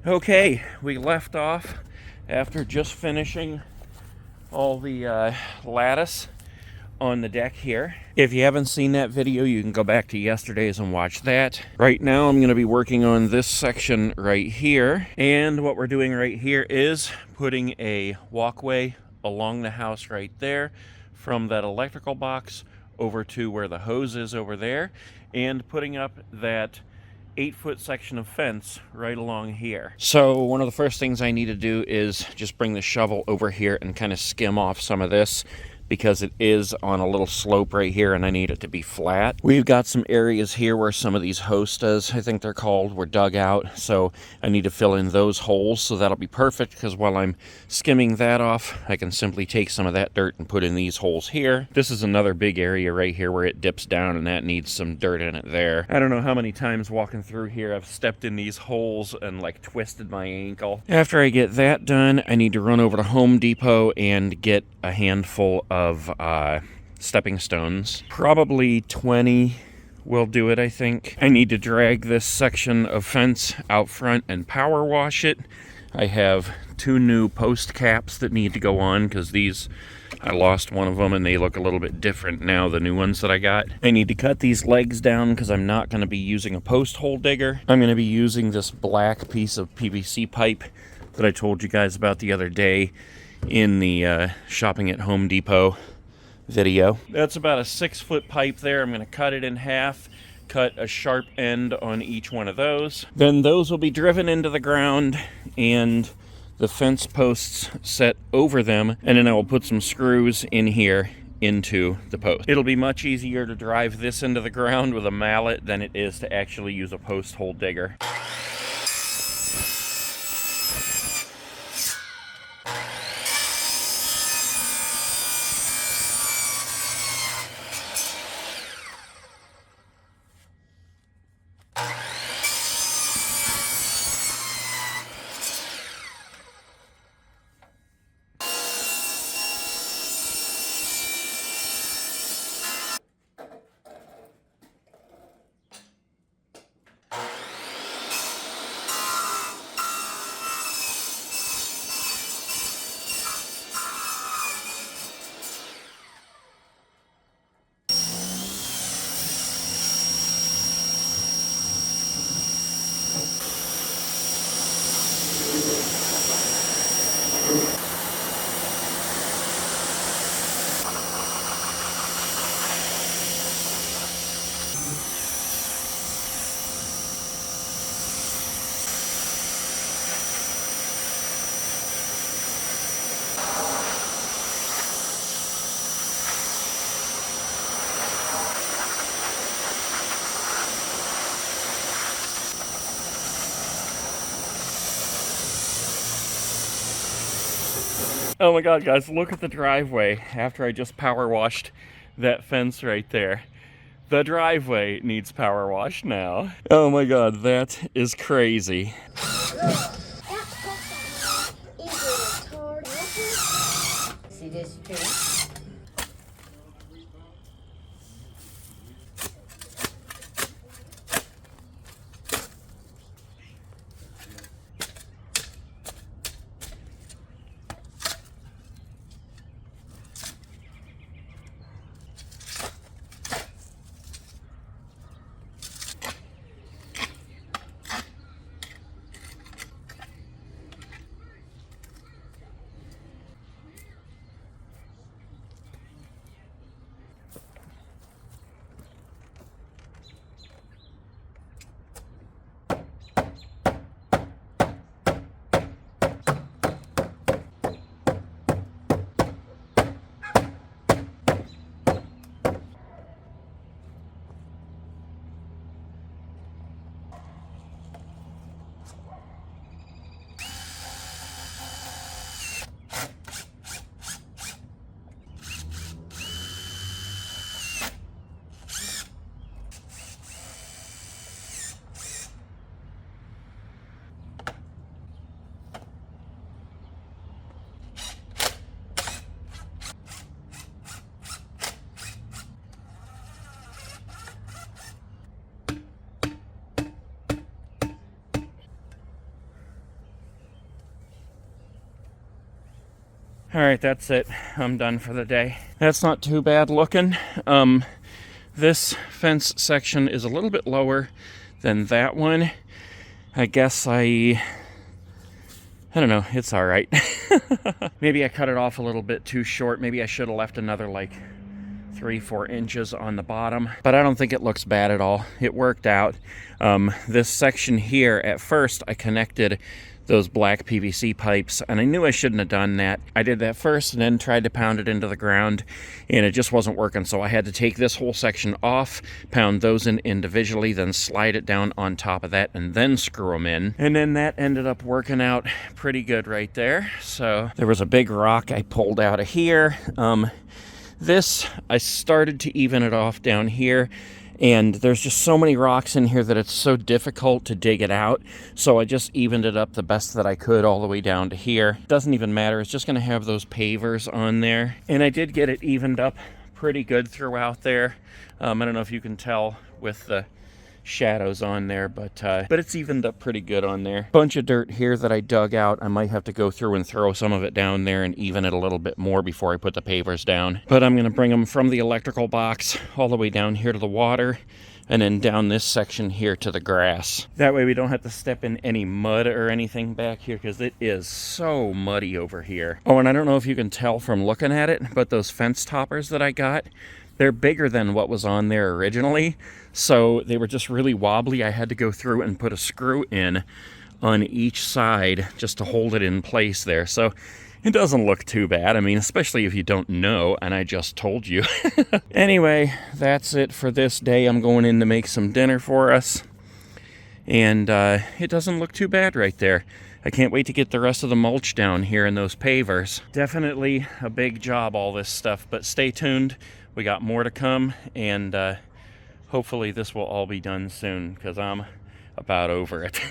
Okay, we left off after just finishing all the lattice on the deck here. If you haven't seen that video, you can go back to yesterday's and watch that. Right now I'm going to be working on this section right here, and what we're doing right here is putting a walkway along the house right there from that electrical box over to where the hose is over there, and putting up that 8-foot section of fence right along here. So one of the first things I need to do is just bring the shovel over here and kind of skim off some of this, because it is on a little slope right here and I need it to be flat. We've got some areas here where some of these hostas, I think they're called, were dug out, so I need to fill in those holes, so that'll be perfect, because while I'm skimming that off, I can simply take some of that dirt and put in these holes here. This is another big area right here where it dips down, and that needs some dirt in it there. I don't know how many times walking through here I've stepped in these holes and like twisted my ankle. After I get that done, I need to run over to Home Depot and get a handful of stepping stones. Probably 20 will do it, I think. I need to drag this section of fence out front and power wash it. I have 2 new post caps that need to go on, because these, I lost one of them and they look a little bit different now, the new ones that I got. I need to cut these legs down because I'm not going to be using a post hole digger. I'm going to be using this black piece of PVC pipe that I told you guys about the other day in the shopping at Home Depot video. That's about a 6-foot pipe there. I'm going to cut it in half, cut a sharp end on each one of those. Then those will be driven into the ground and the fence posts set over them, and then I will put some screws in here into the post. It'll be much easier to drive this into the ground with a mallet than it is to actually use a post hole digger. Oh my god, guys, look at the driveway after I just power washed that fence right there. The driveway needs power wash now. Oh my god, that is crazy. See this tree? All right, that's it. I'm done for the day. That's not too bad looking. This fence section is a little bit lower than that one. I guess I don't know, it's all right. Maybe I cut it off a little bit too short. Maybe I should have left another like 3-4 inches on the bottom, but I don't think it looks bad at all. It worked out. This section here, at first I connected those black PVC pipes, and I knew I shouldn't have done that. I did that first and then tried to pound it into the ground, and it just wasn't working, so I had to take this whole section off, pound those in individually, then slide it down on top of that, and then screw them in. And then that ended up working out pretty good right there. So there was a big rock I pulled out of here. This, I started to even it off down here, and there's just so many rocks in here that it's so difficult to dig it out. So I just evened it up the best that I could all the way down to here. Doesn't even matter, it's just gonna have those pavers on there. And I did get it evened up pretty good throughout there. I don't know if you can tell with the shadows on there, but it's evened up pretty good on there. Bunch of dirt here that I dug out. I might have to go through and throw some of it down there and even it a little bit more before I put the pavers down. But I'm gonna bring them from the electrical box all the way down here to the water, and then down this section here to the grass. That way we don't have to step in any mud or anything back here, because it is so muddy over here. Oh, and I don't know if you can tell from looking at it, but those fence toppers that I got, they're bigger than what was on there originally, so they were just really wobbly. I had to go through and put a screw in on each side just to hold it in place there. So it doesn't look too bad. I mean, especially if you don't know, and I just told you. Anyway, that's it for this day. I'm going in to make some dinner for us, and it doesn't look too bad right there. I can't wait to get the rest of the mulch down here in those pavers. Definitely a big job, all this stuff, but stay tuned. We got more to come, and hopefully this will all be done soon, because I'm about over it.